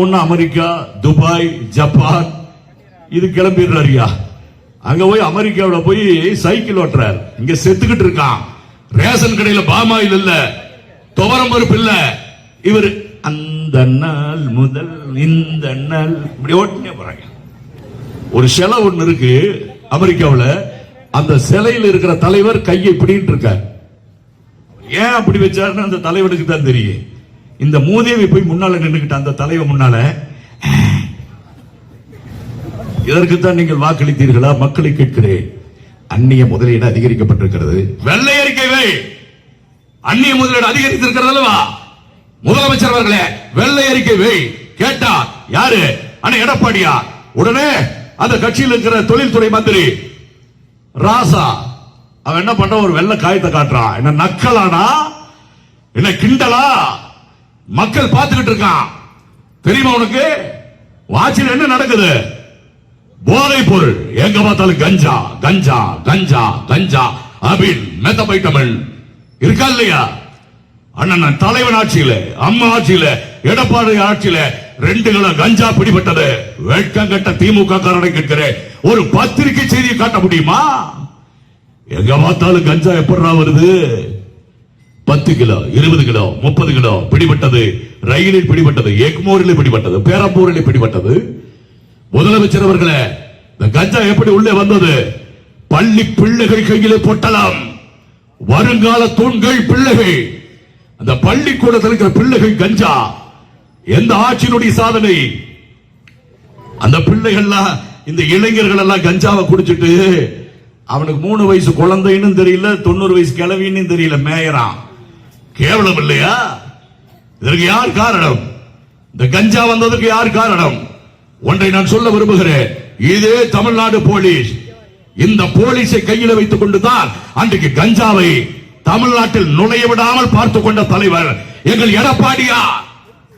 ஒண்ணு America, Dubai, Japan இது கிளம்பிடுறாருயா. அங்க போய் அமெரிக்காவில் போய் சைக்கிள் ஓட்டுறாரு. இங்க செத்துக்கிட்டு இருக்கான். ரேஷன் கடையில பாமாயில் இல்ல, துவரம் பருப்பு இல்ல. இவர் அந்த நாள் முதல் இந்த நாள் இப்படி ஓட்டினே போறாங்க. ஒரு சிலை ஒண்ணு இருக்கு அமெரிக்காவில். அந்த சிலையில் இருக்கிற தலைவர் கையை இப்படின்னு இருக்கார். ஏன் அப்படி வச்சாருன்னு அந்த தலைவனுக்கு தான் தெரியும். இந்த மூதேவி போய் முன்னால நின்றுகிட்ட அந்த தலைவர் முன்னால, இதற்குத்தான் நீங்கள் வாக்களித்தீர்களா? மக்களை கேட்கிறேன். அந்நிய முதலீடு அதிகரிக்கப்பட்டிருக்கிறது. வெள்ளை அறிக்கை அந்நிய முதலீடு அதிகரித்திருக்கிறது அல்லவா? முதலமைச்சர் அவர்களே, வெள்ளை அறிக்கை வை. கேட்டா யாரு? அண்ணா எடப்பாடியா? உடனே அந்த கட்சியில் இருக்கிற தொழில்துறை மந்திரி ராசா அவன் என்ன பண்ற, ஒரு வெள்ளை காயத்தை காட்டுறான். என்ன நக்கலானா? என்ன கிண்டலா? மக்கள் பார்த்துக்கிட்டு இருக்கான். தெரியுமா உனக்கு? வாட்சியில் என்ன நடக்குது? போதை பொருள் எங்க பார்த்தாலும் கஞ்சா கஞ்சா கஞ்சா கஞ்சா அபின் மெத்தபைட்டமிழ் இருக்கா இல்லையா? அண்ணன் தலைவன் ஆட்சியில, அம்மா ஆட்சியில, எடப்பாடி ஆட்சியில 2 கிலோ கஞ்சா பிடிபட்டது. வெட்கம் கட்ட திமுக காரனை கேட்கிறேன், ஒரு பத்திரிகை செய்தியை காட்ட முடியுமா? எங்க பார்த்தாலும் கஞ்சா எப்படா வருது? 10 கிலோ 20 கிலோ 30 கிலோ பிடிபட்டது. ரயிலில் பிடிபட்டது, எக்மோரில் பிடிபட்டது, பேரம்பூரில் பிடிபட்டது. முதலமைச்சர் அவர்களே, இந்த கஞ்சா எப்படி உள்ளே வந்தது? பள்ளி பிள்ளைகள் கையிலே பொட்டலாம். வருங்கால தூண்கள் பிள்ளைகள். அந்த பள்ளிக்கூடத்தில் இருக்கிற பிள்ளைகள் கஞ்சா. எந்த ஆட்சியினுடைய சாதனை? அந்த பிள்ளைகள்லாம், இந்த இளைஞர்கள் எல்லாம் கஞ்சாவை குடிச்சிட்டு அவனுக்கு 3 வயசு குழந்தைன்னு தெரியல, 90 வயசு கிழவின்னு தெரியல, மேயறான். கேவலம் இல்லையா? இதற்கு யார் காரணம்? இந்த கஞ்சா வந்ததுக்கு யார் காரணம்? ஒன்றை நான் சொல்ல விரும்புகிறேன். இதே தமிழ்நாடு போலீஸ். இந்த போலீஸை கையில் வைத்துக் கொண்டுதான் அன்றைக்கு கஞ்சாவை தமிழ்நாட்டில் நுழைய விடாமல் பார்த்துக் கொண்ட தலைவர் எங்கள் எடப்பாடியார்.